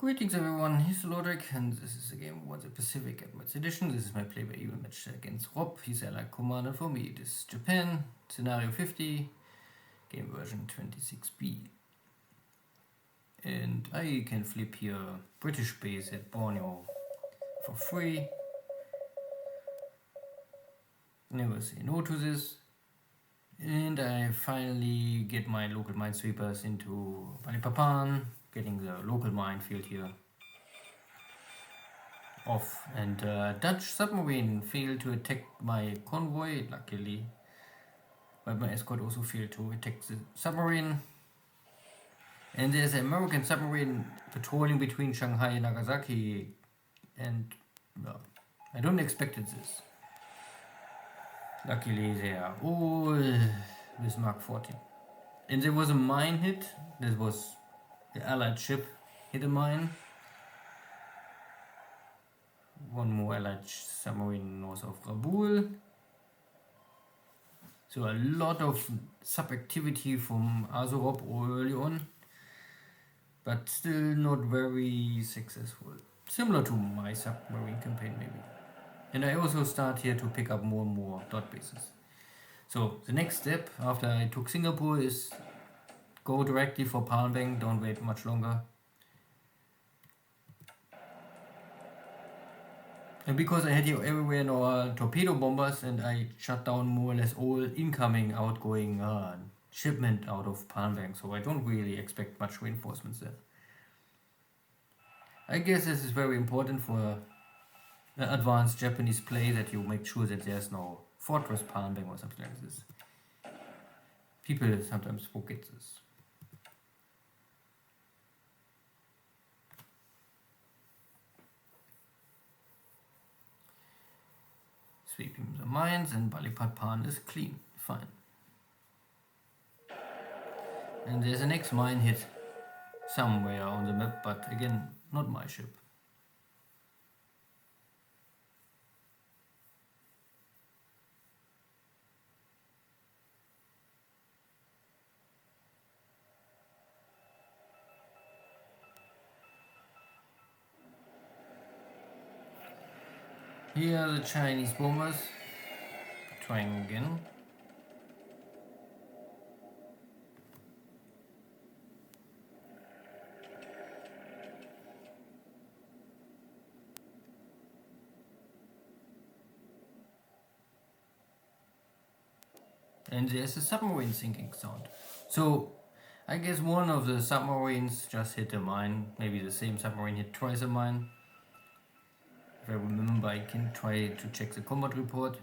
Greetings everyone, here's Lodrik, and this is a game of the Pacific Admirals Edition. This is my play-by-ear match against Rob. He's Allied Commander for me. This is Japan, scenario 50, game version 26B. And I can flip here British base at Borneo for free. Never say no to this. And I finally get my local minesweepers into Balikpapan, getting the local minefield here off. And Dutch submarine failed to attack my convoy, luckily. But my escort also failed to attack the submarine. And there's an American submarine patrolling between Shanghai and Nagasaki. And well, I don't expected this. Luckily they are all with Mark 14. And there was a mine hit. This was the Allied ship hit a mine. One more Allied submarine north of Kabul. So a lot of sub-activity from AsuRob early on. But still not very successful. Similar to my submarine campaign maybe. And I also start here to pick up more and more dot bases. So the next step after I took Singapore is go directly for Palm Bank, don't wait much longer. And because I had here everywhere no torpedo bombers, and I shut down more or less all incoming, outgoing shipment out of Palm Bank, so I don't really expect much reinforcements there. I guess this is very important for advanced Japanese play, that you make sure that there's no fortress Palm Bank or something like this. People sometimes forget this. Sweeping the mines, and Balikpapan is clean, fine. And there's an X mine hit somewhere on the map, but again, not my ship. Here are the Chinese bombers, trying again. And there's a submarine sinking sound. So I guess one of the submarines just hit a mine. Maybe the same submarine hit twice a mine. If I remember, I can try to check the combat report.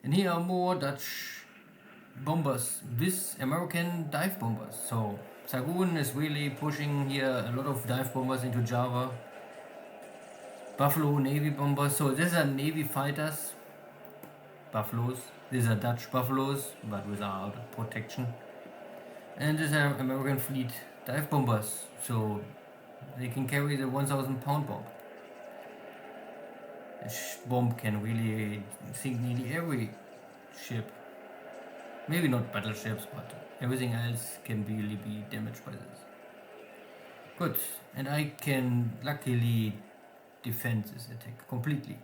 And here are more Dutch bombers with American dive bombers. So Xargun is really pushing here a lot of dive bombers into Java. Buffalo Navy bombers. So these are Navy fighters. Buffaloes. These are Dutch Buffaloes, but without protection. And these are American fleet dive bombers. So they can carry the 1,000 pound bomb. This bomb can really sink nearly every ship. Maybe not battleships, but everything else can really be damaged by this. Good, and I can luckily defend this attack completely.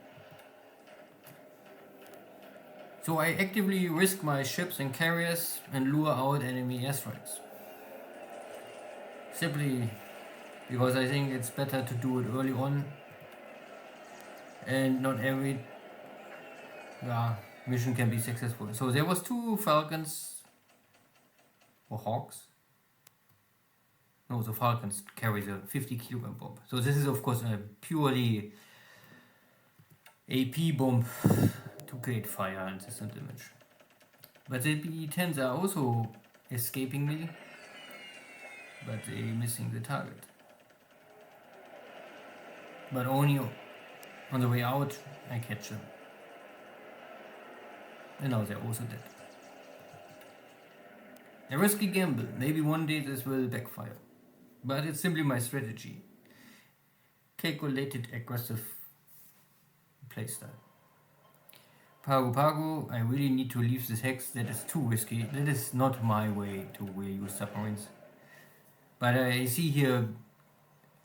So I actively risk my ships and carriers and lure out enemy airstrikes. Simply because I think it's better to do it early on. And not every mission can be successful. So there was 2 Falcons or Hawks. No, the Falcons carry the 50 kilogram bomb. So this is of course a purely AP bomb to create fire and instant damage. But the PBE-10s are also escaping me, but they're missing the target. But only on the way out, I catch them. And now they're also dead. A risky gamble. Maybe one day this will backfire. But it's simply my strategy. Calculated, aggressive playstyle. Pago, I really need to leave this hex. That is too risky. That is not my way to use submarines. But I see here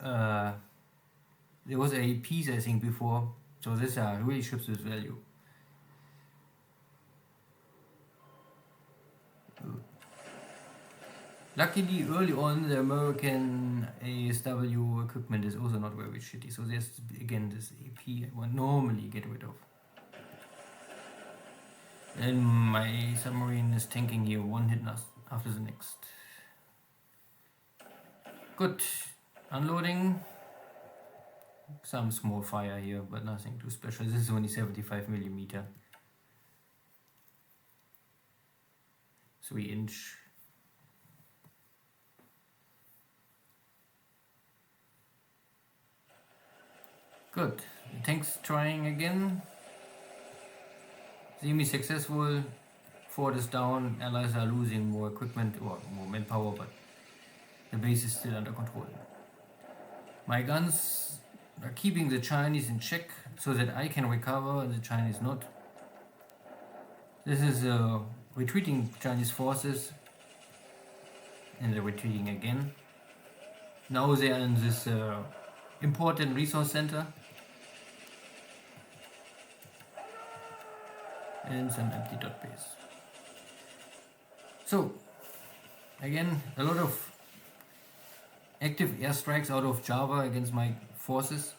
there was a piece I think before, so this really ships with value. Luckily, early on, the American ASW equipment is also not very shitty, so there's again this AP I would normally get rid of. And my submarine is tanking here, one hit after the next. Good. Unloading. Some small fire here, but nothing too special. This is only 75mm. 3-inch. Good. The tank's trying again. Semi-successful. Fort is down. Allies are losing more equipment or more manpower, but the base is still under control. My guns are keeping the Chinese in check so that I can recover and the Chinese not. This is retreating Chinese forces, and they're retreating again. Now they are in this important resource center. And some empty dot base. So, again, a lot of active airstrikes out of Java against my forces.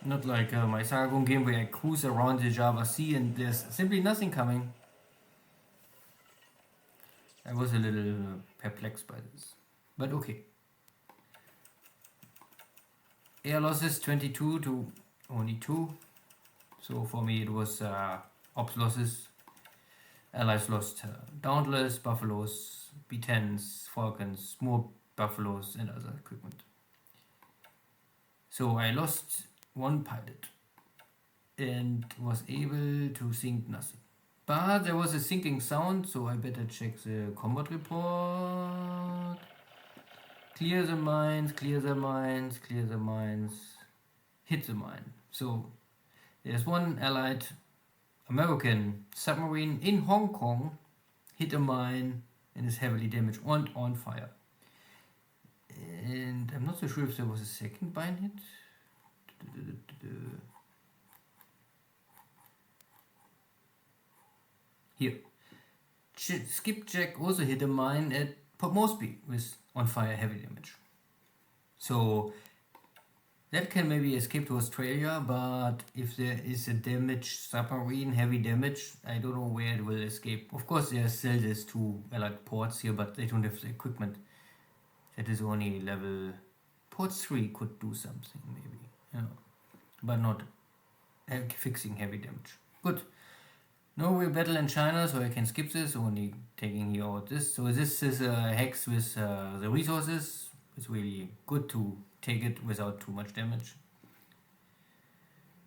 Not like my Xargun game where I cruise around the Java Sea and there's simply nothing coming. I was a little perplexed by this, but okay. Air losses 22 to only 2. So for me it was ops losses. Allies lost Dauntless, Buffaloes, B-10s, Falcons, more Buffaloes and other equipment. So I lost one pilot and was able to sink nothing. But there was a sinking sound, so I better check the combat report. Clear the mines, clear the mines, clear the mines, hit the mine. So there's one allied American submarine in Hong Kong, hit a mine and is heavily damaged and on fire. And I'm not so sure if there was a second mine hit. Here. Skipjack also hit a mine at Port Moresby with on fire heavy damage. So that can maybe escape to Australia, but if there is a damaged submarine, heavy damage, I don't know where it will escape. Of course, there are still these 2 allied ports here, but they don't have the equipment. That is only level. Port 3 could do something, maybe, yeah, but not fixing heavy damage. Good. No real battle in China, so I can skip this, only taking here out this. So this is a hex with the resources. It's really good to take it without too much damage.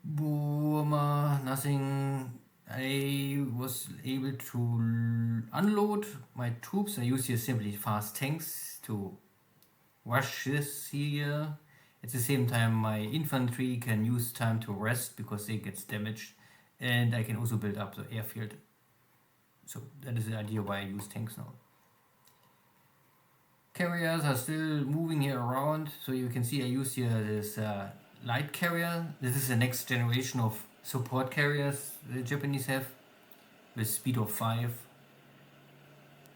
Burma, nothing. I was able to unload my troops. I use here simply fast tanks to rush this here. At the same time, my infantry can use time to rest because they get damaged. And I can also build up the airfield. So that is the idea why I use tanks now. Carriers are still moving here around. So you can see I use here this light carrier. This is the next generation of support carriers the Japanese have with speed of 5.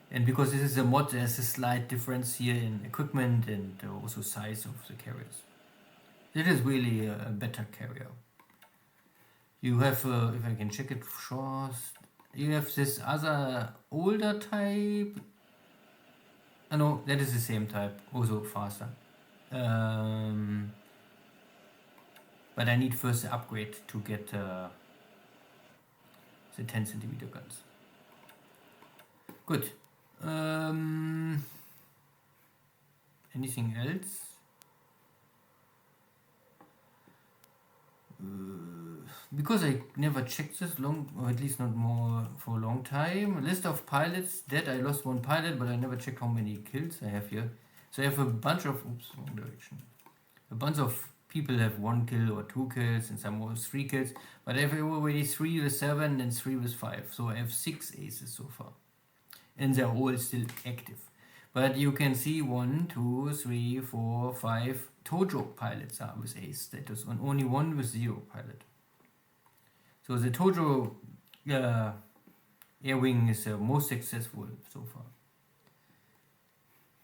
And because this is a mod, there's a slight difference here in equipment and also size of the carriers. It is really a better carrier. You have, if I can check it short, you have this other older type. No, that is the same type, also faster. But I need first the upgrade to get the 10cm guns. Good. Anything else? Because I never checked this long, or at least not more for a long time. List of pilots dead. I lost one pilot, but I never checked how many kills I have here. So I have a bunch of, oops, wrong direction. A bunch of people have 1 kill or 2 kills, and some more 3 kills. But I have already 3 with 7 and 3 with 5. So I have 6 aces so far. And they're all still active. But you can see 1, 2, 3, 4, 5 Tojo pilots are with A status and only one with 0 pilot. So the Tojo air wing is the most successful so far.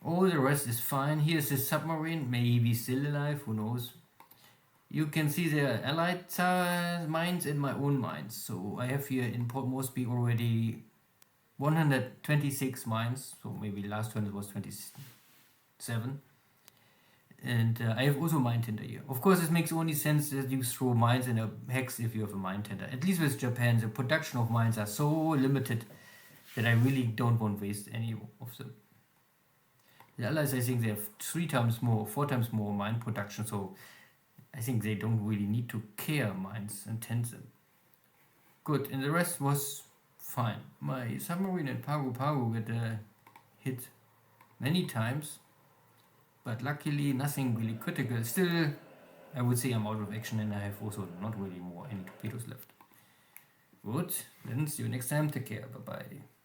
All the rest is fine. Here's the submarine, maybe still alive, who knows. You can see the allied mines and my own mines. So I have here in Port Moresby already 126 mines, so maybe last one was 27. And I have also mine tender here. Of course, it makes only sense that you throw mines in a hex if you have a mine tender. At least with Japan, the production of mines are so limited that I really don't want to waste any of them. The Allies, I think they have 3 times more, 4 times more mine production, so I think they don't really need to care mines and tend them. Good, and the rest was fine. My submarine at Pago Pago got hit many times, but luckily nothing really critical. Still, I would say I'm out of action and I have also not really any torpedoes left. Good, then see you next time. Take care. Bye bye.